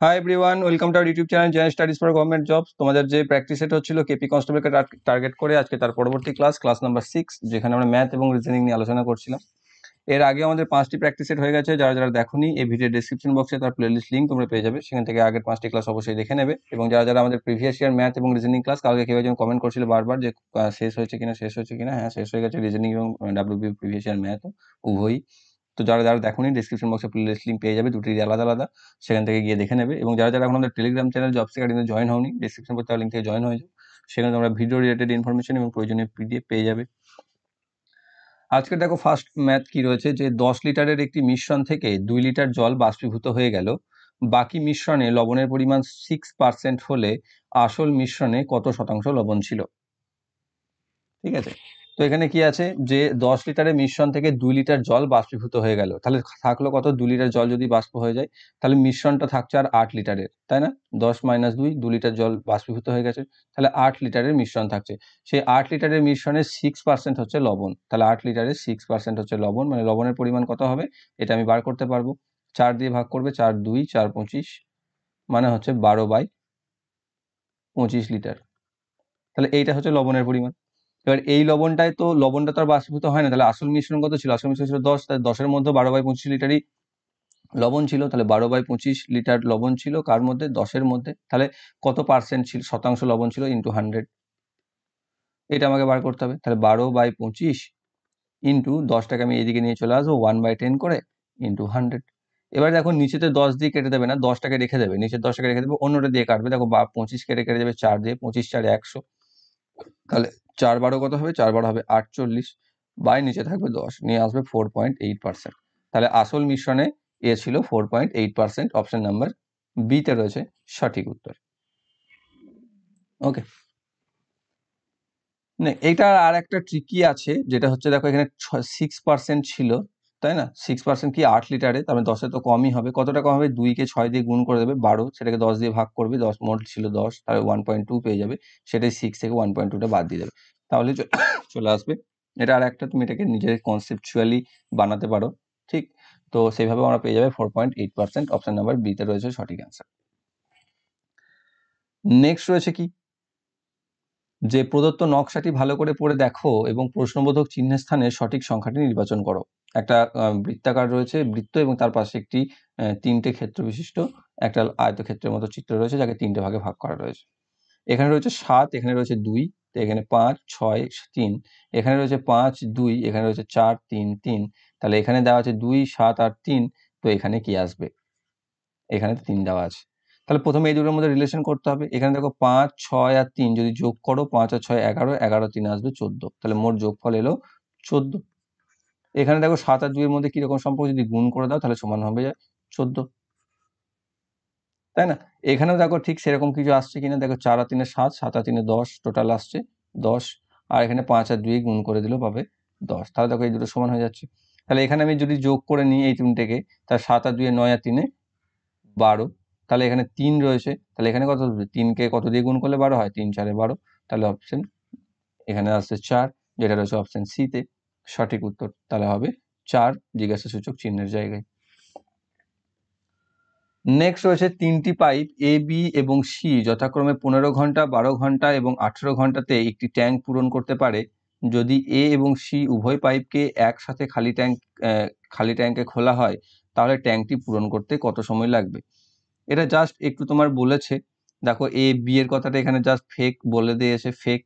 Hi everyone, welcome to our YouTube channel general studies for government jobs. তোমাদের যে practice set হচ্ছিল KP কনস্টেবলকে target করে, আজকে তার পরবর্তী ক্লাস নাম্বার 6, যেখানে আমরা ম্যাথ এবং রিজনিং নিয়ে আলোচনা করছিলাম। এর আগে আমাদের 5টি প্র্যাকটিস সেট হয়ে গেছে। যারা যারা দেখোনি, এই ভিডিও ডেসক্রিপশন বক্সে তার প্লেলিস্ট লিঙ্ক তোমরা পেয়ে যাবে, সেখান থেকে আগের 5টি ক্লাস অবশ্যই দেখে নেবে। এবং যারা যারা আমাদের প্রিভিয়াস ইয়ার ম্যাথ এবং রিজনিং ক্লাস, কালকে কেউ একজন কমেন্ট করছিল বারবার যে শেষ হয়েছে কিনা। হ্যাঁ, শেষ হয়ে গেছে রিজনিং এবং ডাব্লিউবি প্রিভিয়াস ইয়ার ম্যাথ উভয়ই। তো যারা যারা দেখোনি, ডিসক্রিপশন বক্সে প্লেলিস্ট লিঙ্ক পেয়ে যাবে, দুটি আলাদা আলাদা, সেখান থেকে গিয়ে দেখে নেবে। এবং যারা যারা এখন আমাদের টেলিগ্রাম চ্যানেল জবস একাডেমিতে জয়েন হওনি, ডিসক্রিপশন বক্সে লিঙ্ক থেকে জয়েন হয়ে যাও, সেখানে তোমরা ভিডিও রিলেটেড ইনফরমেশন এবং প্রয়োজনীয় পিডিএফ পেয়ে যাবে। আজকে দেখো ফার্স্ট ম্যাথ কি রয়েছে, যে 10 লিটারের একটি মিশ্রণ থেকে 2 লিটার জল বাষ্পীভূত হয়ে গেল। বাকি মিশ্রণে লবণের পরিমাণ 6% হলে আসল মিশ্রণে কত শতাংশ লবণ ছিল? ঠিক আছে, তো এখানে কি আছে, যে 10 লিটারের মিশ্রণ থেকে 2 লিটার জল বাষ্পীভূত হয়ে গেল, তাহলে থাকলো কত? 2 লিটার জল যদি বাষ্প হয়ে যায়, তাহলে মিশ্রণটা থাকছে আর 8 লিটারের, তাই না? 10 - 2, 2 লিটার জল বাষ্পীভূত হয়ে গেছে, তাহলে 8 লিটারের মিশ্রণ থাকছে। সেই 8 লিটারের মিশ্রণের 6% হচ্ছে লবণ, তাহলে 8 লিটারের 6% হচ্ছে লবণ, মানে লবণের পরিমাণ কত হবে এটা আমি বার করতে পারবো। 4 দিয়ে ভাগ করবে, 4 2 4 25, মানে হচ্ছে 12/25 লিটার। তাহলে এইটা হচ্ছে লবণের পরিমাণ। এবার এই লবণটা তো আর বাষ্পীভূত হয় না, তাহলে আসল মিশ্রণ কত ছিল? আসল মিশ্রণ ছিল 10, তাহলে 10-এর মধ্যে 12/25 লিটারই লবণ ছিল, তাহলে 12/25 লিটার লবণ ছিল কার মধ্যে? 10-এর মধ্যে। তাহলে কত পার্সেন্ট ছিল, শতাংশ লবণ ছিল ইন্টু 100, এটা আমাকে বার করতে হবে। তাহলে 12/25 ইন্টু 10টাকে আমি এইদিকে নিয়ে চলে আসবো 1/10 করে ইন্টু 100। এবার দেখো নিচেতে 10 দিয়ে কেটে দেবে না, 10টাকে রেখে দেবে, নিচের 10টাকে রেখে দেবে, অন্যটা দিয়ে কাটবে। দেখো 25 কেটে যাবে 4 দিয়ে, 25 4 100, তাহলে 4 12 কত হবে? 4 12 হবে 48, বাই নিচে থাকবে 10, নিয়ে আসবে 4.8%। তাহলে আসল মিশ্রণে এ ছিল 4.8%, অপশন নাম্বার বি তে রয়েছে সঠিক উত্তর। ওকে, না এটা আর একটা ট্রিকি আছে, যেটা হচ্ছে দেখো এখানে 6% ছিল, তাই না? 6% কি 8 লিটারে, তার মানে 10-এ তো কমই হবে। কতটা কম হবে? 2কে 6 দিয়ে গুণ করে দেবে 12, সেটাকে 10 দিয়ে ভাগ করবে, 10 মোট ছিল 10, তাহলে 1.2 পেয়ে যাবে, সেটাই 6 থেকে 1.2টা বাদ দিয়ে দেবে, তাহলে চলে আসবে। এটা আর একটা, তুমি এটাকে নিজের কনসেপচুয়ালি বানাতে পারো, ঠিক? তো সেইভাবে আমরা পেয়ে যাবে 4.8%, অপশন নাম্বার বি তে রয়েছে সঠিক অ্যান্সার। নেক্সট রয়েছে কি, যে প্রদত্ত নকশাটি ভালো করে পড়ে দেখো এবং প্রশ্নবোধক চিহ্নের স্থানে সঠিক সংখ্যাটি নির্বাচন করো। একটা বৃত্তাকার রয়েছে, বৃত্ত, এবং তার পাশে একটি 3টে ক্ষেত্র বিশিষ্ট একটা আয়তক্ষেত্রের মতো চিত্র রয়েছে, যাকে 3টে ভাগে ভাগ করা রয়েছে। এখানে রয়েছে 7, এখানে রয়েছে 2, তো এখানে 5 6 3, এখানে রয়েছে 5 2, এখানে রয়েছে 4 3 3, তাহলে এখানে দেওয়া আছে 2 7 আর 3, তো এখানে কি আসবে? এখানে 3 দেওয়া আছে, তাহলে প্রথমে এই দুটোর মধ্যে রিলেশন করতে হবে। এখানে দেখো 5 6 আর 3 যদি যোগ করো, 5 আর 6 11, 11 3 আসবে 14, তাহলে মোট যোগফল এলো 14। এখানে দেখো 7 আর 2 এর মধ্যে কিরকম সম্পর্ক, যদি গুণ করে দাও তাহলে সমান হবে 14, তাই না? এখানেও দেখো ঠিক সেরকম কিছু আসছে কিনা, দেখো 4 আর 3 7, 7 আর 3 10, টোটাল আসছে 10, আর এখানে 5 আর 2 গুণ করে দিলেও পাবে 10, তাহলে দেখো এই দুটো সমান হয়ে যাচ্ছে। তাহলে এখানে আমি যদি যোগ করে নিই এই তিনটেকে, তাহলে 7 আর 2 9 আর 3 12, তাহলে এখানে 3 রয়েছে, তাহলে এখানে কত হবে? 3কে কত দিয়ে গুণ করলে 12 হয়? 3 4 12, তাহলে অপশন এখানে আসছে 4, যেটা রয়েছে অপশন সি তে সঠিক উত্তর, তাহলে হবে 4 জিজ্ঞাসা সূচক চিহ্নের জায়গায়। নেক্সট রয়েছে 3টি পাইপ এ বি এবং সি যথাক্রমে 15 ঘন্টা 12 ঘন্টা এবং 18 ঘন্টাতে একটি ট্যাঙ্ক পূরণ করতে পারে। যদি এ এবং সি উভয় পাইপকে একসাথে খালি ট্যাঙ্কে খোলা হয়, তাহলে ট্যাঙ্কটি পূরণ করতে কত সময় লাগবে? এটা জাস্ট একটু তোমার বলেছে, দেখো এ বি এর কথাটা এখানে জাস্ট ফেক বলে দিয়েছে, ফেক,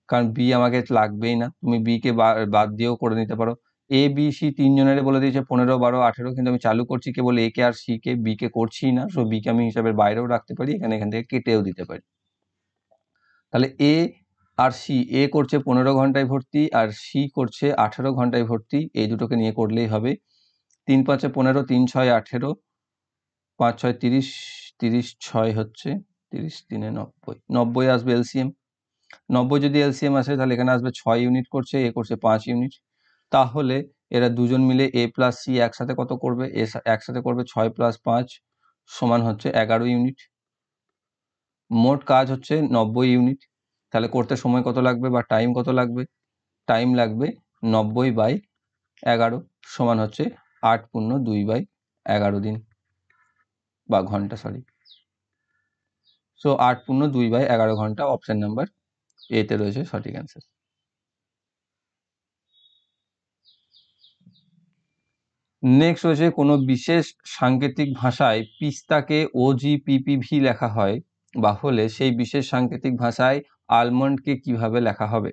কারণ বি আমাকে লাগবেই না, তুমি বি কে বাদ দিয়েও করে নিতে পারো। এ বি সি তিনজনের বলে দিয়েছে 15 12 18, কিন্তু আমি চালু করছি কেবল এ কে আর সি কে, বি কে করছি না, সো বি কে আমি হিসাবের বাইরেও রাখতে পারি, এখান থেকে কেটেও দিতে পারি। তাহলে এ আর সি, এ করছে 15 ঘন্টায় ভর্তি আর সি করছে 18 ঘন্টায় ভর্তি, এই দুটোকে নিয়ে করলেই হবে। 3 5 15, 3 6 18, 5 6 30, 30 6 হচ্ছে 30 3 90, 90 আসবে এলসিএম। 90 যদি এলসিএম আসে, তাহলে এখানে আসবে 6 ইউনিট করছে, এ করছে 5 ইউনিট, তাহলে এরা দুজন মিলে এ প্লাস সি একসাথে কত করবে? একসাথে করবে 6 + 5 সমান হচ্ছে 11 ইউনিট, মোট কাজ হচ্ছে 90 ইউনিট। তাহলে করতে সময় কত লাগবে বা টাইম কত লাগবে? টাইম লাগবে 90/11 সমান হচ্ছে 8 × 2/11 দিন। বা ঘন্টা, সরি। সো 8 পূর্ণ 2/11 ঘন্টা, অপশন নাম্বার এ তে রয়েছে সঠিক অ্যান্সার। নেক্সট রয়েছে কোনো বিশেষ সাংকেতিক ভাষায় পিস্তাকে OGPPV লেখা হয় বা হলে সেই বিশেষ সাংকেতিক ভাষায় আলমন্ডকে কিভাবে লেখা হবে।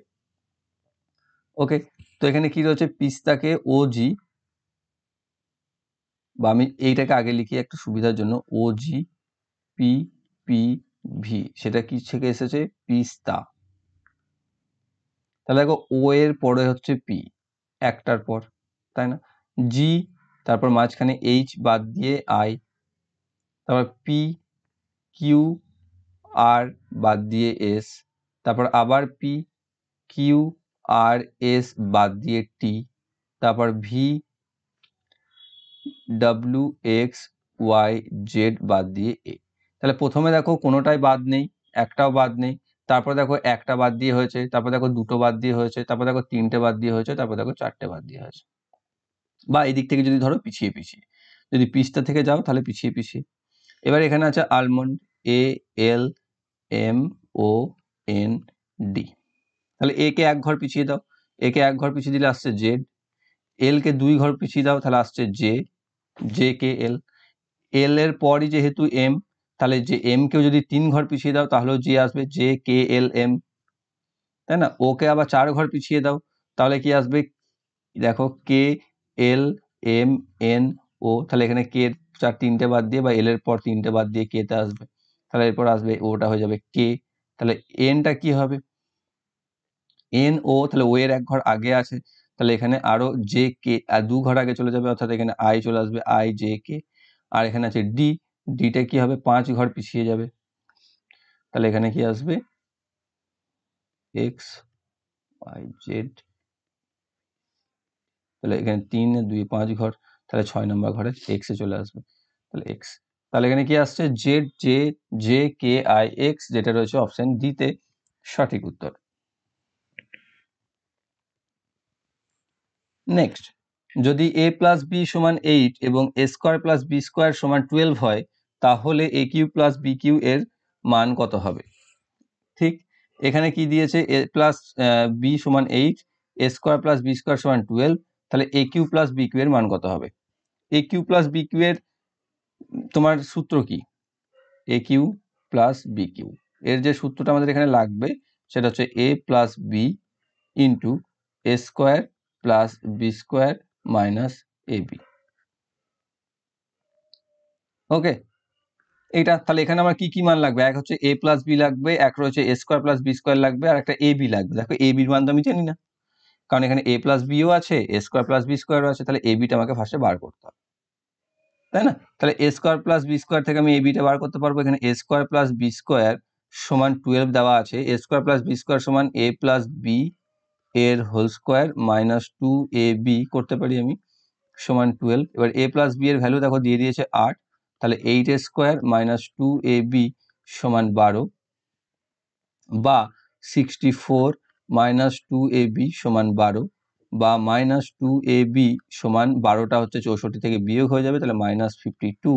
ওকে, তো এখানে কি রয়েছে, পিস্তাকে OG, বা আমি এইটাকে আগে লিখি একটু সুবিধার জন্য, OGPPV, সেটা কি থেকে এসেছে, পিস্তা। তাহলে দেখো ও এর পরে হচ্ছে পি একটার পর, তাই না, জি, তারপর মাঝখানে এইচ বাদ দিয়ে আই, তারপর পি, কিউ, আর বাদ দিয়ে এস, তারপর আবার পি, কিউ, আর, এস বাদ দিয়ে টি, তারপর V, W, X, Y, Z বাদ দিয়ে এ। তাহলে প্রথমে দেখো কোনোটাই বাদ নেই, একটাও বাদ নেই, তারপর দেখো একটা বাদ দিয়ে হয়েছে, তারপর দেখো দুটো বাদ দিয়ে হয়েছে, তারপর দেখো তিনটে বাদ দিয়ে হয়েছে, তারপর দেখো চারটে বাদ দিয়ে হয়েছে। বা এই দিক থেকে যদি ধরো পিছিয়ে পিছিয়ে, যদি পিসটা থেকে যাও তাহলে পিছিয়ে পিছিয়ে। এবার এখানে আছে আলমন্ড, ALMOND, তাহলে এ কে এক ঘর পিছিয়ে দাও, এ কে এক ঘর পিছিয়ে দিলে আসছে জেড, এল কে 2 ঘর পিছিয়ে দাও তাহলে আসছে জে, জে কে এল, এল এর পরই যেহেতু এম, তাহলে যে এম কেও যদি 3 ঘর পিছিয়ে দাও তাহলেও জে আসবে, জে কে এল এম, তাই না। ওকে আবার 4 ঘর পিছিয়ে দাও তাহলে কি আসবে, দেখো কে এল এম এন ও, তাহলে এখানে কে এর 3টে বাদ দিয়ে বা এল এর পর 3টে বাদ দিয়ে কে তে আসবে, তাহলে এরপর আসবে ওটা হয়ে যাবে কে, তাহলে এনটা কি হবে, এন ও, তাহলে ও এর এক ঘর আগে আছে, তাহলে এখানে আরো জে কে আর 2 ঘর আগে চলে যাবে, অর্থাৎ এখানে আই চলে আসবে, আই জে কে। আর এখানে আছে ডি, ডিটা কি হবে, 5 ঘর পিছিয়ে যাবে, তাহলে এখানে কি আসবে, এক্স ওয়াই জেড, তাহলে এখানে 3 2 5 ঘর, তাহলে 6 নম্বর ঘরে এক্স এ চলে আসবে, তাহলে এক্স। তাহলে এখানে কি আসছে, Z J J K I x, যেটা রয়েছে অপশন ডি তে সঠিক উত্তর। নেক্সট, যদি a প্লাস বি সমান 8 এবং a square plus B square সমান 12 হয় তাহলে a cube plus B cube এর মান কত হবে। ঠিক, এখানে কি দিয়েছে, a প্লাস বি সমান 8, a square plus B square সমান 12, তাহলে a cube plus B cube এর মান কত হবে। a cube plus B cube এর তোমার সূত্র কি, a cube plus B cube এর যে সূত্রটা আমাদের এখানে লাগবে সেটা হচ্ছে a plus b into a square plus B square minus a b. Okay, এইটা তাহলে এখানে আমার কি কি মান লাগবে, এক হচ্ছে a প্লাস বি লাগবে, এক রয়েছে এ স্কোয়ার প্লাস বি স্কোয়ার লাগবে, আর একটা এ বি লাগবে। দেখো এ বির মান তো আমি জানি না, কারণ এখানে a প্লাস বিও আছে, এ স্কোয়ার প্লাস বি স্কোয়ারও আছে, তাহলে এ বিটা আমাকে ফার্স্টে বার করতে হবে, তাই না। তাহলে এ স্কোয়ার প্লাস বি স্কোয়ার থেকে আমি এ বিটা বার করতে পারবো, এখানে এ স্কোয়ার প্লাস বি স্কোয়ার সমান 12 দেওয়া আছে, এ স্কোয়ার প্লাস বি স্কোয়ার সমান এ প্লাস বি এর হোল স্কোয়ার মাইনাস 2ab করতে পারি আমি, সমান 12। এবার a প্লাস বি এর ভ্যালু দেখো দিয়ে দিয়েছে 8, তাহলে 8 স্কোয়ার মাইনাস 2ab সমান 12, বা 64 মাইনাস 2ab সমান 12, বা মাইনাস 2ab সমান 12টা হচ্ছে 64 থেকে বিয়োগ হয়ে যাবে, তাহলে মাইনাস 52,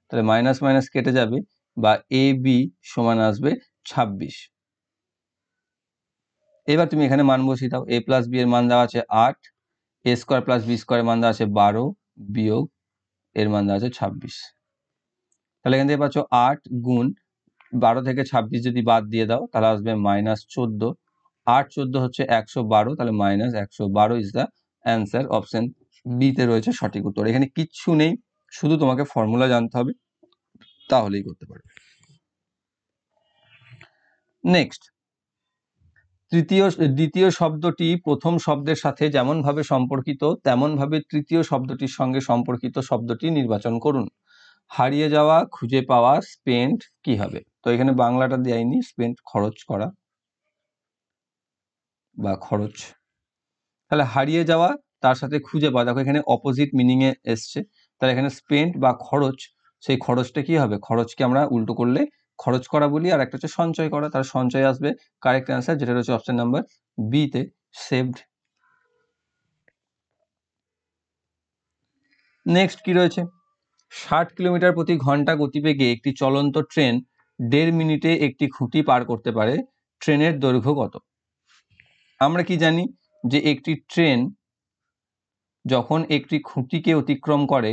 তাহলে মাইনাস মাইনাস কেটে যাবে, বা ab সমান আসবে 26। এবার তুমি এখানে মান বসিয়ে দাও, a প্লাস বি এর মান দেওয়া আছে 8, এ স্কোয়ার প্লাস বি স্কোয়ারের মান দেওয়া আছে 12 বিয়োগ এর মান দেওয়া আছে 26, তাহলে এখান থেকে পাচ্ছ 8 গুণ 12 থেকে 26 যদি বাদ দিয়ে দাও তাহলে আসবে মাইনাস 14, 8 14 হচ্ছে 112, তাহলে minus 112 is the answer, option B তে রয়েছে সঠিক উত্তর। এখানে কিচ্ছু নেই, শুধু তোমাকে ফর্মুলা জানতে হবে, তাহলেই করতে পারবে। নেক্সট, দ্বিতীয় শব্দটি প্রথম শব্দের সাথে যেমন ভাবে সম্পর্কিত তেমন ভাবে তৃতীয় শব্দটির সঙ্গে সম্পর্কিত শব্দটি নির্বাচন করুন। হারিয়ে যাওয়া, খুঁজে পাওয়া, স্পেন্ট কি হবে। তো এখানে বাংলাটা দেয়নি, স্পেন্ট খরচ করা বা খরচ, তাহলে হারিয়ে যাওয়া তার সাথে খুঁজে পাওয়া, দেখো এখানে অপোজিট মিনিং এ এসছে, তাহলে এখানে স্পেন্ট বা খরচ, সেই খরচটা কি হবে, খরচকে আমরা উল্টো করলে খরচ করা বলি, আর একটা হচ্ছে সঞ্চয় করা, তার সঞ্চয় আসবে কারেক্ট অ্যান্সার, যেটা রয়েছে অপশন নাম্বার বি তে সেভড। নেক্সট কি রয়েছে, 60 কিলোমিটার প্রতি ঘন্টা গতিবেগে একটি চলন্ত ট্রেন 1.5 মিনিটে একটি খুঁটি পার করতে পারে, ট্রেনের দৈর্ঘ্য কত? আমরা কি জানি যে একটি ট্রেন যখন একটি খুঁটিকে অতিক্রম করে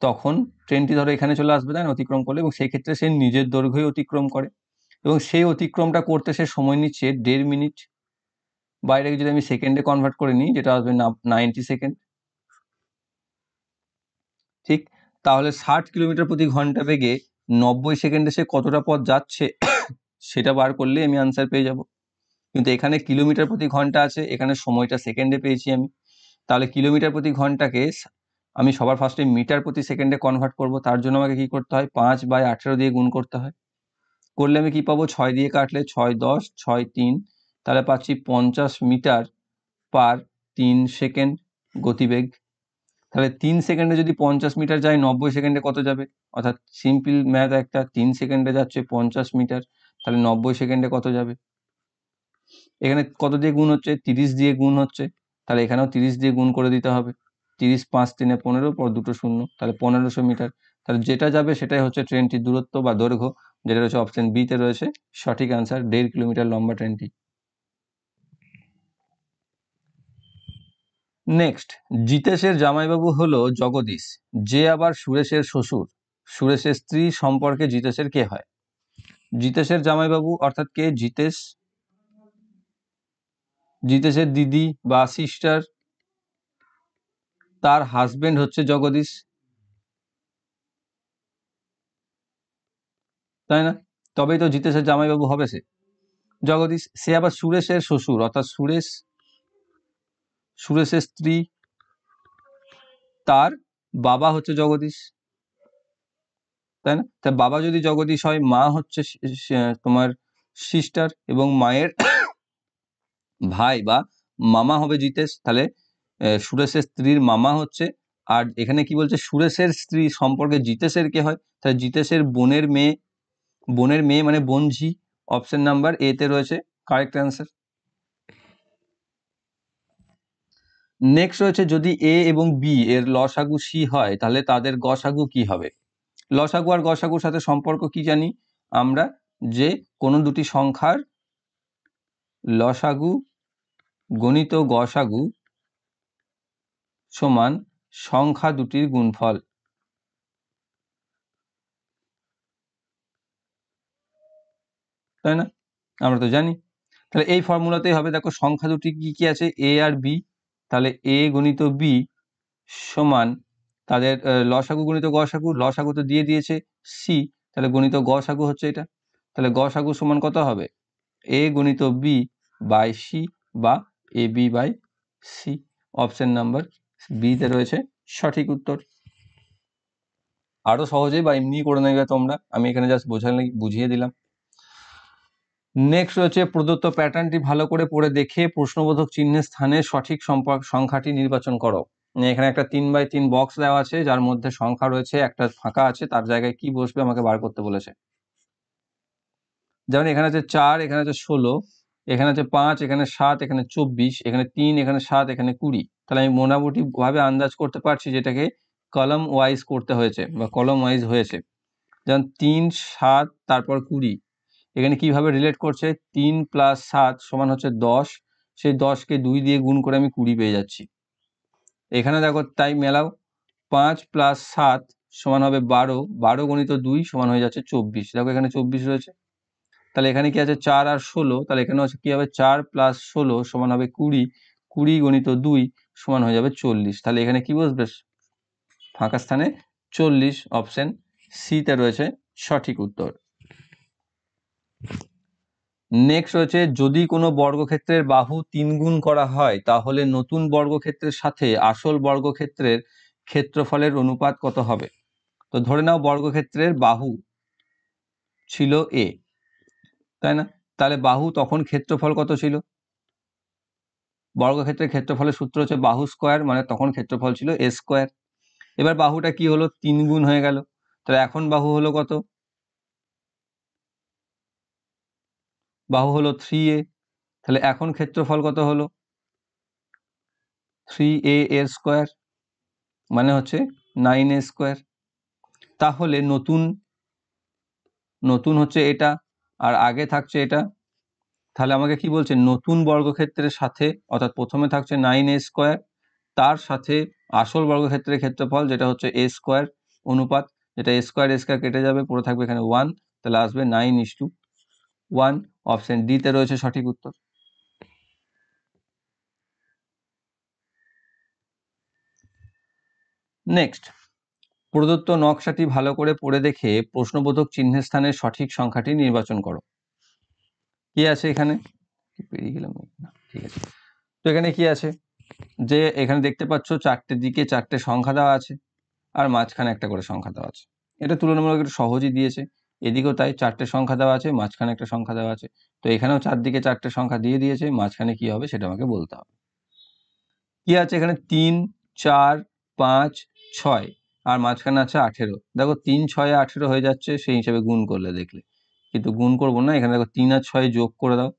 তখন ট্রেনটি ধরো এখানে চলে আসবে, তাই না, অতিক্রম করলে, এবং সেই ক্ষেত্রে সে নিজের দৈর্ঘ্যই অতিক্রম করে এবং সেই অতিক্রমটা করতে সে সময় নিচ্ছে 1.5 মিনিট, বাইরে যদি আমি সেকেন্ডে কনভার্ট করে নিই যেটা আসবে 90 সেকেন্ড। ঠিক, তাহলে 60 কিলোমিটার প্রতি ঘন্টা বেগে 90 সেকেন্ডে সে কতটা পথ যাচ্ছে সেটা বার করলে আমি আনসার পেয়ে যাব। কিন্তু এখানে কিলোমিটার প্রতি ঘন্টা আছে, এখানে সময়টা সেকেন্ডে পেয়েছি আমি। তাহলে কিলোমিটার প্রতি ঘন্টাকে আমি সবার ফার্স্টে মিটার প্রতি সেকেন্ডে কনভার্ট করব। তার জন্য আমাকে কি করতে হয়, 5/18 দিয়ে গুণ করতে হয়। করলে আমি কি পাবো, 6 দিয়ে কাটলে 6 10 6 3, তাহলে পাচ্ছি 50 মিটার পার 3 সেকেন্ড গতিবেগ। তাহলে 3 সেকেন্ডে যদি 50 মিটার যায়, 90 সেকেন্ডে কত যাবে? অর্থাৎ সিম্পল ম্যাথ একটা, 3 সেকেন্ডে যাচ্ছে 50 মিটার, তাহলে 90 সেকেন্ডে কত যাবে? এখানে কত দিয়ে গুণ হচ্ছে, 30 দিয়ে গুণ হচ্ছে, তাহলে এখানেও 30 দিয়ে গুণ করে দিতে হবে। 30 5 3 15, পর দুটো শূন্য, তাহলে 1500 মিটার। তাহলে যেটা যাবে সেটাই হচ্ছে ট্রেনটির দূরত্ব বা দৈর্ঘ্য, যেটা রয়েছে অপশন বি তে রয়েছে সঠিক আনসার, 1.5 কিলোমিটার লম্বা ট্রেনটি। নেক্সট, জিতেশের জামাইবাবু হলো জগদীশ, যে আবার সুরেশের শ্বশুর। সুরেশের স্ত্রী সম্পর্কে জিতেশের কে হয়? জিতেশের জামাইবাবু অর্থাৎ কে? জিতেশ, জিতেশের দিদি বা সিস্টার, তার হাজবেন্ড হচ্ছে জগদীশ, তাই না? তবেই তো জিতেশের জামাইবাবু হবে সে জগদীশ। সে আবার সুরেশের শ্বশুর, অর্থাৎ সুরেশের স্ত্রী, তার বাবা হচ্ছে জগদীশ, তাই না? তার বাবা যদি জগদীশ হয়, মা হচ্ছে তোমার সিস্টার, এবং মায়ের ভাই বা মামা হবে জিতেশ। তাহলে সুরেশের স্ত্রীর মামা হচ্ছে, আর এখানে কি বলছে, সুরেশের স্ত্রী সম্পর্কে জিতেশের কে হয়? তাহলে জিতেশের বোনের মেয়ে, বোনের মেয়ে মানে বোনঝি, অপশন নাম্বার এ তে রয়েছে কারেক্ট অ্যান্সার। নেক্সট রয়েছে, যদি এ এবং বি এর লসাগু সি হয় তাহলে তাদের গসাগু কি হবে? লসাগু আর গসাগুর সাথে সম্পর্ক কি জানি আমরা, যে কোনো দুটি সংখ্যার লসাগু গণিত গসাগু সমান সংখ্যা দুটির গুণফল, তাই না? আমরা তো জানি। তাহলে এই ফর্মুলাতেই হবে। দেখো সংখ্যা দুটি কি কি আছে, এ আর বি, তাহলে এ গণিত বি সমান তাদের লসাগু গণিত গসাগু, লসাগু তো দিয়ে দিয়েছে সি, তাহলে গণিত গসাগু হচ্ছে এটা। তাহলে গসাগু সমান কত হবে, এ গণিত বি বাই সি বা a b by c, option number b তে রয়েছে সঠিক উত্তর। আরো সহজে বা এমনি করে নেবে তোমরা, আমি এখানে জাস্ট বুঝিয়ে দিলাম। নেক্সট রয়েছে, প্রদত্ত প্যাটার্নটি ভালো করে পড়ে দেখে প্রশ্নবোধক চিহ্নের স্থানে সঠিক সংখ্যাটি নির্বাচন করো। এখানে একটা 3x3 বক্স দেওয়া আছে, যার মধ্যে সংখ্যা রয়েছে, একটা ফাঁকা আছে, তার জায়গায় কি বসবে আমাকে বার করতে বলেছে। যেমন এখানে আছে 4, এখানে আছে 16, এখানে আছে 5, এখানে 7, এখানে 24, এখানে 3, এখানে 7, এখানে 20। তাহলে আমি মোটামুটি ভাবে আন্দাজ করতে পারছি যেটাকে কলাম ওয়াইজ করতে হয়েছে বা কলম ওয়াইজ হয়েছে। যেমন 3 7 তারপর 20, এখানে কিভাবে রিলেট করছে, 3 + 7 সমান হচ্ছে 10, সেই 10কে 2 দিয়ে গুণ করে আমি 20 পেয়ে যাচ্ছি। এখানে দেখো তাই মেলাও, 5 + 7 সমান হবে 12, 12 গণিত 2 সমান হয়ে যাচ্ছে 24, দেখো এখানে 24 রয়েছে। তাহলে এখানে কি আছে, 4 আর 16, তাহলে এখানে হচ্ছে কি হবে, 4 + 16 সমান হবে 20, 20 গণিত 2 সমান হয়ে যাবে 40। তাহলে এখানে কি বসবে, ফাঁকা স্থানে 40, অপশন সি তে রয়েছে সঠিক উত্তর। নেক্সট রয়েছে, যদি কোনো বর্গক্ষেত্রের বাহু 3 গুণ করা হয় তাহলে নতুন বর্গক্ষেত্রের সাথে আসল বর্গক্ষেত্রের ক্ষেত্রফলের অনুপাত কত হবে? তো ধরে নাও বর্গক্ষেত্রের বাহু ছিল এ, তাই না? তাহলে বাহু তখন ক্ষেত্রফল কত ছিল? বর্গক্ষেত্রের ক্ষেত্রফলের সূত্র হচ্ছে বাহু স্কোয়ার, মানে তখন ক্ষেত্রফল ছিল এ স্কোয়ার। এবার বাহুটা কি হলো, 3 গুণ হয়ে গেল, তাহলে এখন বাহু হলো কত? বাহু হলো 3a, তাহলে এখন ক্ষেত্রফল কত হলো, 3a এর স্কোয়ার, মানে হচ্ছে 9a স্কোয়ার। তাহলে নতুন নতুন হচ্ছে এটা আর আগে থাকছে এটা, তাহলে আমাকে কি বলছে নতুন বর্গক্ষেত্রের সাথে অর্থাৎ প্রথমে থাকছে 9a², তার সাথে আসল বর্গক্ষেত্রের ক্ষেত্রফল যেটা হচ্ছে a² অনুপাত, যেটা a² কেটে যাবে, পুরো থাকবে এখানে 1, তাহলে আসবে 9:1। অপশন ডি তে রয়েছে সঠিক উত্তর। নেক্সট, প্রদত্ত নকশাটি ভালো করে পড়ে দেখে প্রশ্নবোধক চিহ্নের স্থানের সঠিক সংখ্যাটি নির্বাচন করো। কি আছে এখানে, পেরিয়ে গেলাম না, ঠিক আছে। তো এখানে কি আছে, যে এখানে দেখতে পাচ্ছ চারটের দিকে চারটে সংখ্যা দেওয়া আছে আর মাঝখানে একটা করে সংখ্যা দেওয়া আছে। এটা তুলনামূলক একটু সহজই দিয়েছে, এদিকেও তাই চারটে সংখ্যা দেওয়া আছে, মাঝখানে একটা সংখ্যা দেওয়া আছে। তো এখানেও চারদিকে চারটে সংখ্যা দিয়ে দিয়েছে, মাঝখানে কি হবে সেটা আমাকে বলতে হবে। কি আছে এখানে 3, 4, 5, 6 আর মাঝখানে আছে 18। দেখো 3, 6, 18 হয়ে যাচ্ছে সেই হিসাবে গুণ করলে দেখলে, কিন্তু গুণ করবো না। এখানে দেখো 3 আর 6 যোগ করে দাও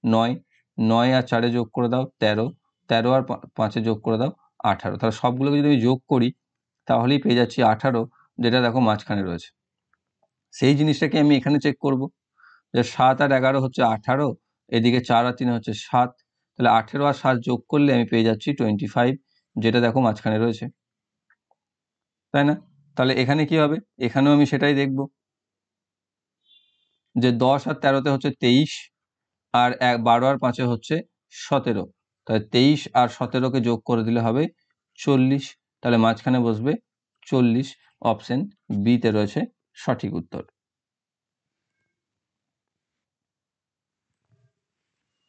9, 9 আর 4 যোগ করে দাও 13, 13 আর 5 যোগ করে দাও 18। তাহলে সবগুলোকে যদি আমি যোগ করি তাহলেই পেয়ে যাচ্ছি 18, যেটা দেখো মাঝখানে রয়েছে। সেই জিনিসটাকে আমি এখানে চেক করব, যে 7 আর 11 হচ্ছে 18, এদিকে 4 আর 3 হচ্ছে 7, তাহলে 18 আর 7 যোগ করলে আমি পেয়ে যাচ্ছি 25, যেটা দেখো মাঝখানে রয়েছে, তাই না? তাহলে এখানে কি হবে, এখানেও আমি সেটাই দেখব, যে 10 আর 13-তে হচ্ছে 23, আর 12 আর 5-এ হচ্ছে 17, তাহলে 23 আর 17-কে যোগ করে দিলে হবে 40, তাহলে মাঝখানে বসবে 40। অপশন বি তে রয়েছে সঠিক উত্তর।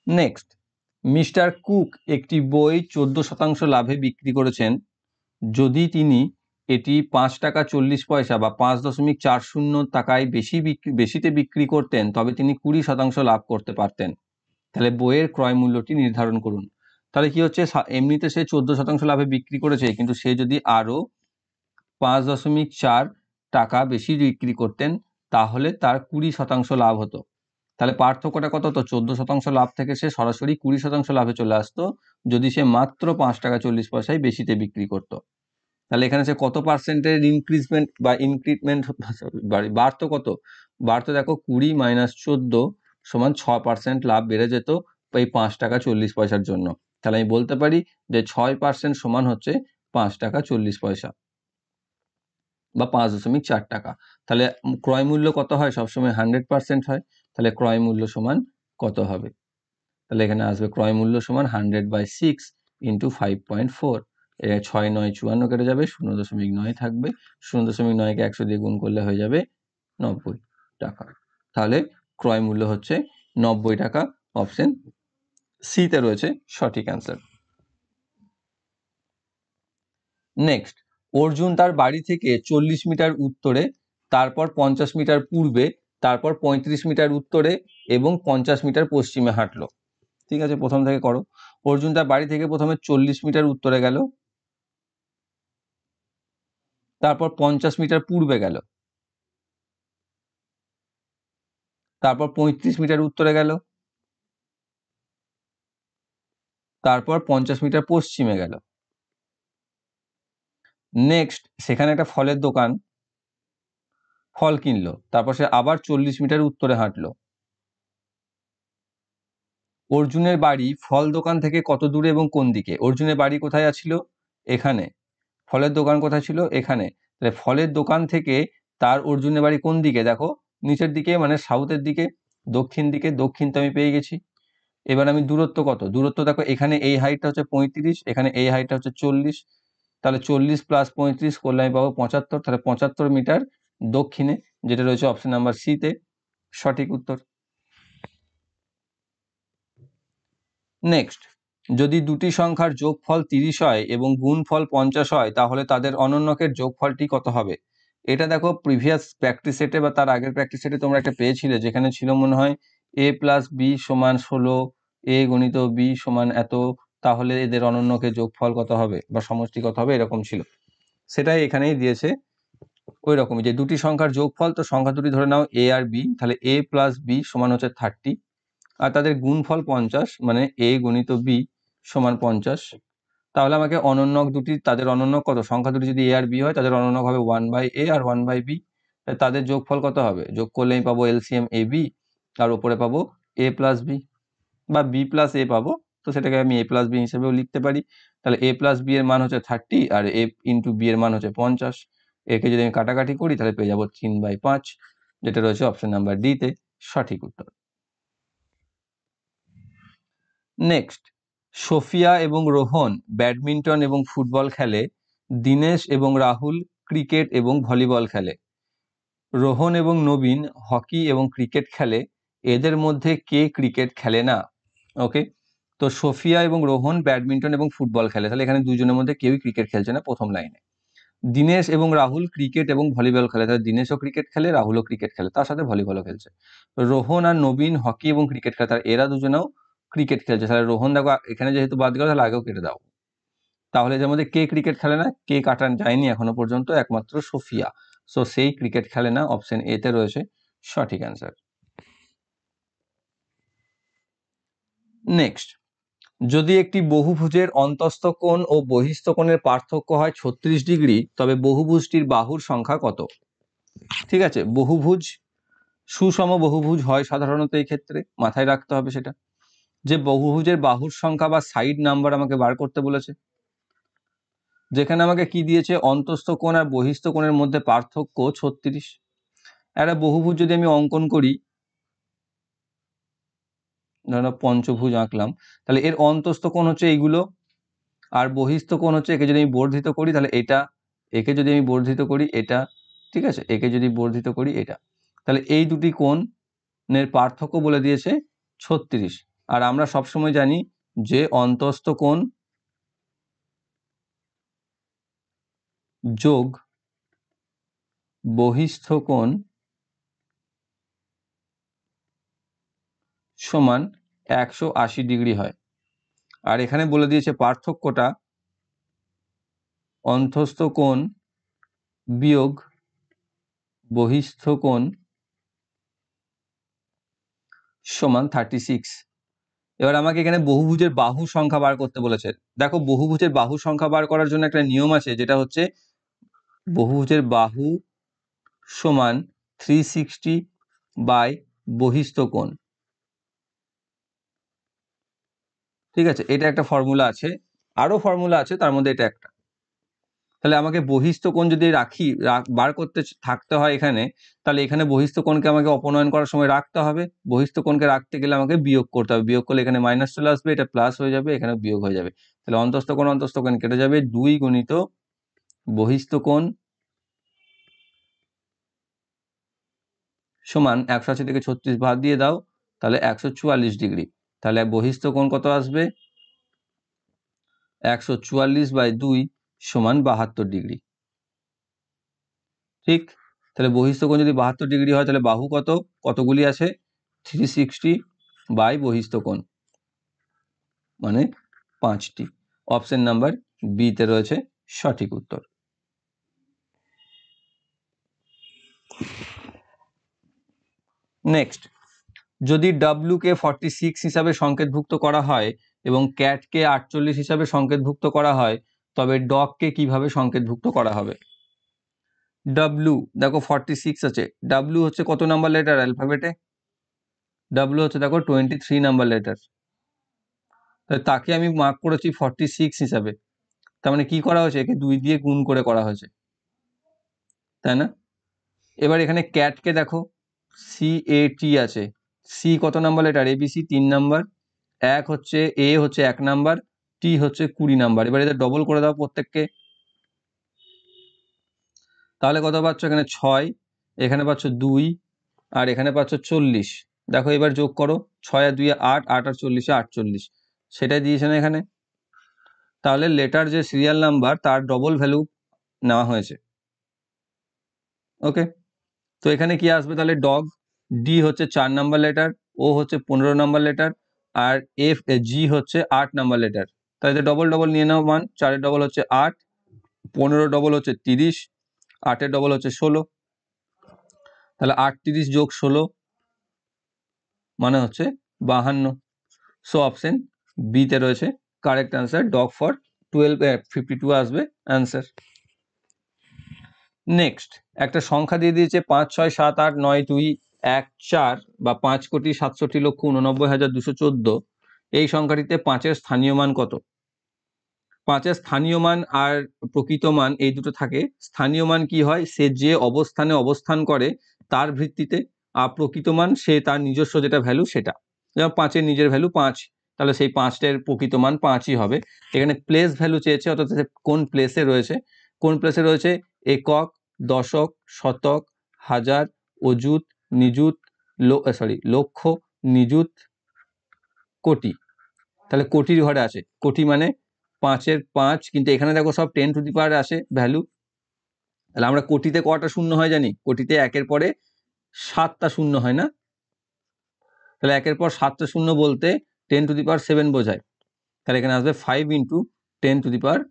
নেক্সট, মিস্টার কুক একটি বই 14% লাভে বিক্রি করেছেন। যদি তিনি এটি 5 টাকা 40 পয়সা বা 5.40 টাকায় বেশিতে বিক্রি করতেন, তবে তিনি 20% লাভ করতে পারতেন। তাহলে বইয়ের ক্রয় মূল্যটি নির্ধারণ করুন। তাহলে কি হচ্ছে, এমনিতে সে 14% লাভে বিক্রি করেছে, কিন্তু সে যদি আরো 5.4 টাকা বেশি বিক্রি করতেন তাহলে তার 20% লাভ হতো। তাহলে পার্থক্যটা কত হতো, 14% লাভ থেকে সে সরাসরি 20% লাভে চলে আসতো যদি সে মাত্র 5 টাকা 40 পয়সায় বেশিতে বিক্রি করত। তাহলে এখানে সে কত পার্সেন্টের ইনক্রিজমেন্ট বা ইনক্রিমেন্ট বাড়তো, কত বাড়তো দেখো, 20 - 14 সমান 6% লাভ বেড়ে যেত এই 5 টাকা 40 পয়সার জন্য। তাহলে আমি বলতে পারি যে 6% সমান হচ্ছে 5 টাকা 40 পয়সা বা 5.4 টাকা। তাহলে ক্রয় মূল্য কত হয়, সবসময় 100% হয়। তাহলে ক্রয় মূল্য সমান কত হবে, তাহলে এখানে আসবে ক্রয় মূল্য সমান 100/6 × 5.4। 6 9 54 কেটে যাবে, 0.9 থাকবে, 0.9-কে 100 দিয়ে গুণ করলে হয়ে যাবে 90 টাকা। তাহলে ক্রয় মূল্য হচ্ছে 90 টাকা। অপশন সি তে রয়েছে সঠিক অ্যান্সার। নেক্সট, অর্জুন তার বাড়ি থেকে 40 মিটার উত্তরে, তারপর 50 মিটার পূর্বে, তারপর 35 মিটার উত্তরে এবং 50 মিটার পশ্চিমে হাঁটলো। ঠিক আছে, প্রথম থেকে করো। অর্জুন তার বাড়ি থেকে প্রথমে 40 মিটার উত্তরে গেল, তারপর 50 মিটার পূর্বে গেল, তারপর 35 মিটার উত্তরে গেল, তারপর 50 মিটার পশ্চিমে গেল। নেক্সট, সেখানে একটা ফলের দোকান, ফল কিনলো, তারপর সে আবার 40 মিটার উত্তরে হাঁটলো। অর্জুনের বাড়ি ফল দোকান থেকে কত দূরে এবং কোন দিকে? অর্জুনের বাড়ি কোথায় ছিল, এখানে। ফলের দোকান কোথায় ছিল, এখানে। তাহলে ফলের দোকান থেকে তার অর্জুনের বাড়ি কোন দিকে, দেখো নিচের দিকে, মানে সাউথের দিকে, দক্ষিণ দিকে। দক্ষিণ তো আমি পেয়ে গেছি। এবার আমি দূরত্ব কত, দূরত্ব দেখো, এখানে এই হাইটটা হচ্ছে 35, এখানে এই হাইটটা হচ্ছে 40, তাহলে 40 + 35 করলে আমি পাবো 75। তাহলে 75 মিটার দক্ষিণে, যেটা রয়েছে অপশন নাম্বার সি তে সঠিক উত্তর। নেক্সট, যদি দুটি সংখ্যার যোগফল 30 হয় এবং গুণফল 50 হয় তাহলে তাদের অনন্যকের যোগফলটি কত হবে? এটা দেখো প্রিভিয়াস প্র্যাকটিস সেটে বা তার আগের প্র্যাকটিস সেটে তোমরা একটা পেয়েছিলে, যেখানে ছিল মনে হয় a + b = 16, a × b = এত, তাহলে এদের অনন্যকের যোগফল কত হবে বা সমষ্টি কত হবে, এরকম ছিল। সেটাই এখানেই দিয়েছে ওই রকমই, যে দুটি সংখ্যার যোগফল, তো সংখ্যা দুটি ধরে নাও a আর b, তাহলে a + b = হচ্ছে 30, আর তাদের গুণফল 50, মানে a × b = 50, তাহলে আমাকে অনন্যক দুটি, তাদের অনন্যক কত, সংখ্যা দুটি যদি এ আর বি হয় তাদের অনন্যক হবে 1/a আর 1/b। তাদের যোগফল কত হবে, যোগ করলে আমি পাবো এলসিএম এ বি, আর উপরে পাবো a প্লাস বি বা b প্লাস এ পাবো, তো সেটাকে আমি a প্লাস বি হিসেবেও লিখতে পারি। তাহলে a প্লাস বি এর মান হচ্ছে 30 আর a ইন্টু বি এর মান হচ্ছে 50। একে যদি আমি কাটাকাটি করি তাহলে পেয়ে যাবো 3/5, যেটা রয়েছে অপশন নাম্বার ডি তে সঠিক উত্তর। নেক্সট, সোফিয়া এবং রোহন ব্যাডমিন্টন এবং ফুটবল খেলে, দীনেশ এবং রাহুল ক্রিকেট এবং ভলিবল খেলে, রোহন এবং নবীন হকি এবং ক্রিকেট খেলে, এদের মধ্যে কে ক্রিকেট খেলে না? ওকে, তো সোফিয়া এবং রোহন ব্যাডমিন্টন এবং ফুটবল খেলে, তাহলে এখানে দুজনের মধ্যে কেউই ক্রিকেট খেলছে না প্রথম লাইনে। দীনেশ এবং রাহুল ক্রিকেট এবং ভলিবল খেলে, তাহলে দীনেশও ক্রিকেট খেলে, রাহুলও ক্রিকেট খেলে, তার সাথে ভলিবলও খেলছে। রোহন আর নবীন হকি এবং ক্রিকেট খেলে, তাহলে এরা দুজনেও ক্রিকেট খেলছে, তাহলে রোহন দেখো এখানে যেহেতু বাদ গেল তাহলে আগেও কেটে দাও। তাহলে এদের মধ্যে কে ক্রিকেট খেলে না, কে কাটান যায়নি এখনো পর্যন্ত, একমাত্র সোফিয়া। সো সেই ক্রিকেট খেলে না, অপশন এ তে রয়েছে সঠিক অ্যান্সার। নেক্সট, যদি একটি বহুভুজের অন্তস্থ কোণ ও বহিস্থ কোণের পার্থক্য হয় 36 ডিগ্রি, তবে বহুভুজটির বাহুর সংখ্যা কত? ঠিক আছে, বহুভুজ, সুষম বহুভুজ হয় সাধারণত এই ক্ষেত্রে, মাথায় রাখতে হবে সেটা, যে বহুভুজের বাহুর সংখ্যা বা সাইড নাম্বার আমাকে বার করতে বলেছে, যেখানে আমাকে কি দিয়েছে, অন্তস্থ কোণ আর বহিস্থ কোণের মধ্যে পার্থক্য 36। একটা বহুভুজ যদি আমি অঙ্কন করি, ধরো পঞ্চভুজ আঁকলাম, তাহলে এর অন্তস্থ কোণ হচ্ছে এইগুলো, আর বহিস্থ কোণ হচ্ছে, একে যদি আমি বর্ধিত করি তাহলে এটা, একে যদি আমি বর্ধিত করি এটা, ঠিক আছে, একে যদি বর্ধিত করি এটা, তাহলে এই দুটি কোণের পার্থক্য বলে দিয়েছে 36। আর আমরা সবসময় জানি যে অন্তস্থ কোণ যোগ বহিস্থ কোণ সমান 180 ডিগ্রি হয়। আর এখানে বলে দিয়েছে পার্থক্যটা অন্তস্থ কোণ বিয়োগ বহিস্থ কোণ সমান 36। এবার আমাকে এখানে বহুভুজের বাহু সংখ্যা বার করতে বলেছে। দেখো, বহুভুজের বাহু সংখ্যা বার করার জন্য একটা নিয়ম আছে, যেটা হচ্ছে বহুভুজের বাহু সমান 360 বাই বহিস্থ কোণ। ঠিক আছে, এটা একটা ফর্মুলা আছে, আরো ফর্মুলা আছে, তার মধ্যে এটা একটা। তাহলে আমাকে বহিস্থ কোণ যদি রাখি, বার করতে থাকতে হয় এখানে, তাহলে এখানে বহিস্থ কোণকে আমাকে অপনয়ন করার সময় রাখতে হবে, বহিস্থ কোণকে রাখতে গেলে আমাকে বিয়োগ করতে হবে, বিয়োগ করলে এখানে মাইনাস চলে আসবে, এটা প্লাস হয়ে যাবে, এখানে বিয়োগ হয়ে যাবে, তাহলে অন্তস্থ কোণ কেটে যাবে, 2 গুণিত বহিস্থ কোণ সমান 180 থেকে 36 বাদ দিয়ে দাও, তাহলে 144 ডিগ্রি। তাহলে বহিস্থ কোণ কত আসবে, 144/2 সমান 72 ডিগ্রি। ঠিক, তাহলে বহিস্থ কোণ যদি 72 ডিগ্রি হয়, তাহলে বাহু কতগুলি আছে, 360 বাই বহিস্থ কোণ মানে 5টি। অপশন নাম্বার বি তে রয়েছে সঠিক উত্তর। নেক্সট, যদি ডাব্লিউ কে 46 হিসাবে সংকেতভুক্ত করা হয় এবং ক্যাট কে 48 হিসাবে সংকেতভুক্ত করা হয়, তবে ডগ কে কিভাবে সংকেতভুক্ত করা হবে? ডাব্লিউ, দেখো 46 আছে, ডাব্লিউ হচ্ছে কত নাম্বার লেটার অ্যালফাবেটে, ডাব্লিউ হচ্ছে দেখো 23 নাম্বার লেটার, তাকে আমি মার্ক করেছি 46 হিসাবে, তার মানে কি করা হয়েছে, একে 2 দিয়ে গুণ করে করা হয়েছে, তাই না? এবার এখানে ক্যাটকে দেখো, CAT আছে, সি কত নাম্বার লেটার, ABC 3 নাম্বার, এক হচ্ছে এ হচ্ছে 1 নাম্বার, টি হচ্ছে 20 নাম্বার। এবার এদের ডবল করে দাও প্রত্যেককে, তাহলে কত পাচ্ছ, এখানে 6, এখানে পাচ্ছ 2, আর এখানে পাচ্ছ 40। দেখো এবার যোগ করো, 6 আর 2 8, 8 আর 40 48, সেটাই দিয়েছে না এখানে। তাহলে লেটার যে সিরিয়াল নাম্বার তার ডবল ভ্যালু নেওয়া হয়েছে। ওকে, তো এখানে কি আসবে, তাহলে ডগ, ডি হচ্ছে 4 নাম্বার লেটার, ও হচ্ছে 15 নাম্বার লেটার, আর জি হচ্ছে 8 নাম্বার লেটার। তাহলে ডবল ডবল নিয়ে নাও মান, 4 ডবল হচ্ছে 8, 15 ডবল হচ্ছে 30, 8 ডবল হচ্ছে 16, তাহলে 8 30 যোগ 16 মানে হচ্ছে 52। সো অপশন বি তে রয়েছে কারেক্ট আনসার, ডগ ফর 52 আসবে অ্যান্সার। নেক্সট একটা সংখ্যা দিয়ে দিয়েছে 5, 6, 7, 8, 9, 2, 1, 4 বা 5,67,214। এই সংখ্যাটিতে 5-এর স্থানীয় মান কত? 5-এর স্থানীয় মান আর প্রকৃত মান এই দুটো থাকে। স্থানীয় মান কি হয়? সে যে অবস্থানে অবস্থান করে তার ভিত্তিতে, আর প্রকৃত মান সে তার নিজস্ব যেটা ভ্যালু সেটা। যেমন 5-এর নিজের ভ্যালু 5, তাহলে সেই 5-এর প্রকৃত মান 5ই হবে। এখানে প্লেস ভ্যালু চেয়েছে, অর্থাৎ কোন প্লেসে রয়েছে। কোন প্লেসে রয়েছে? একক, দশক, শতক, হাজার, অযুত, নিযুত, লক্ষ, নিযুত, কোটি। তাহলে কোটির ঘরে আছে। কোটি মানে 5-এর 5, কিন্তু এখানে দেখো সব 10 টু দি পাওয়ার আসে ভ্যালু। তাহলে আমরা কোটিতে কটা শূন্য হয় জানি? কোটিতে 1-এর পরে 7টা শূন্য হয় না? তাহলে 1-এর পর 7টা শূন্য বলতে 10 টু দি পাওয়ার 7 বোঝায়। তাহলে এখানে আসবে 5 ইন্টু 10 টু দি পাওয়ার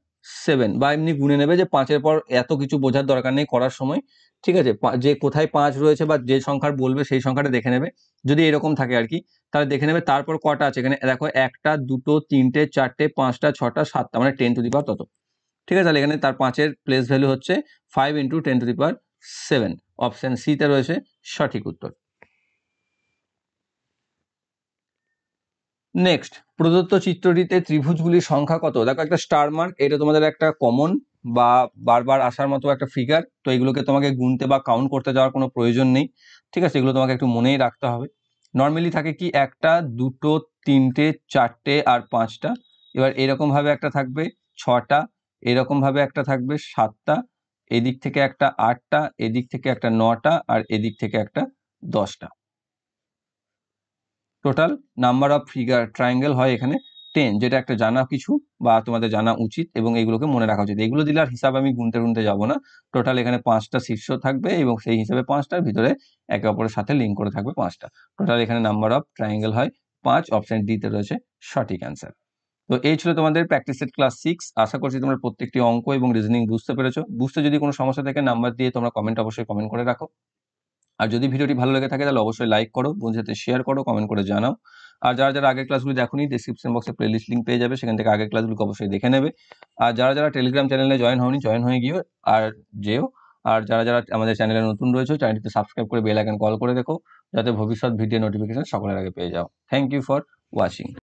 7, বা এমনি গুনে নেবে যে 5-এর পর এত কিছু বোঝার দরকার নেই করার সময়, ঠিক আছে। যে কোথায় 5 রয়েছে বা যে সংখ্যার বলবে সেই সংখ্যাটা দেখে নেবে, যদি এরকম থাকে আর কি, তাহলে দেখে নেবে তারপর কটা আছে। এখানে দেখো 1টা, 2টো, 3টে, 4টে, 5টা, 6টা, 7টা, মানে 10 টু দি পাওয়ার তত, ঠিক আছে। তাহলে এখানে তার 5-এর প্লেস ভ্যালু হচ্ছে 5 into 10 to the power 7। Option সিতে রয়েছে সঠিক উত্তর। নেক্সট, প্রদত্ত চিত্রটিতে ত্রিভুজগুলির সংখ্যা কত? দেখো একটা স্টার মার্ক, এটা তোমাদের একটা কমন বা বারবার আসার মতো একটা ফিগার। তো এগুলোকে তোমাকে গুনতে বা কাউন্ট করতে যাওয়ার কোনো প্রয়োজন নেই, ঠিক আছে। এগুলো তোমাকে একটু মনেই রাখতে হবে। নর্মালি থাকে কি 1টা, 2টো, 3টে, 4টে আর 5টা। এবার এরকম ভাবে একটা থাকবে 6টা, এরকম ভাবে একটা থাকবে 7টা, এদিক থেকে একটা 8টা, এদিক থেকে একটা 9টা, আর এদিক থেকে একটা 10টা। Total number of figure triangle হয় এখানে 10, যেটা একটা জানা কিছু বা তোমাদের জানা উচিত এবং এগুলোকে মনে রাখা উচিত। এগুলো দিলে আর হিসাব আমি গুনতে যাব না। টোটাল এখানে 5টা শীর্ষ থাকবে এবং সেই হিসাবে 5টার ভিতরে একে অপরের সাথে লিঙ্ক করে থাকবে 5টা। টোটাল এখানে নাম্বার অফ ট্রায়াঙ্গেল হয় 5। অপশন ডিতে রয়েছে সঠিক অ্যান্সার। তো এই ছিল তোমাদের প্র্যাকটিস সেট ক্লাস 6। আশা করছি তোমরা প্রত্যেকটি অঙ্ক এবং রিজনিং বুঝতে পেরেছো। বুঝতে যদি কোনো সমস্যা থাকে নাম্বার দিয়ে তোমরা অবশ্যই কমেন্ট করে রাখো। আর যদি ভিডিওটি ভালো লেগে থাকে তাহলে অবশ্যই লাইক করো, বন্ধুদের সাথে শেয়ার করো, কমেন্ট করে জানাও। আর যারা যারা আগের ক্লাসগুলি দেখোনি, ডেসক্রিপশন বক্সে প্লেলিস্ট লিঙ্ক পেয়ে যাবে, সেখান থেকে আগের ক্লাসগুলোকে অবশ্যই দেখে নেবে। আর যারা যারা টেলিগ্রাম চ্যানেলে জয়েন হয়ে গিয়েও আর যেও। আর যারা যারা আমাদের চ্যানেলে নতুন রয়েছে চ্যানেলটিতে সাবস্ক্রাইব করে বেল আইকন কল করে দেখো, যাতে ভবিষ্যৎ ভিডিও নোটিফিকেশন সকলের আগে পেয়ে যাও। Thank you for watching.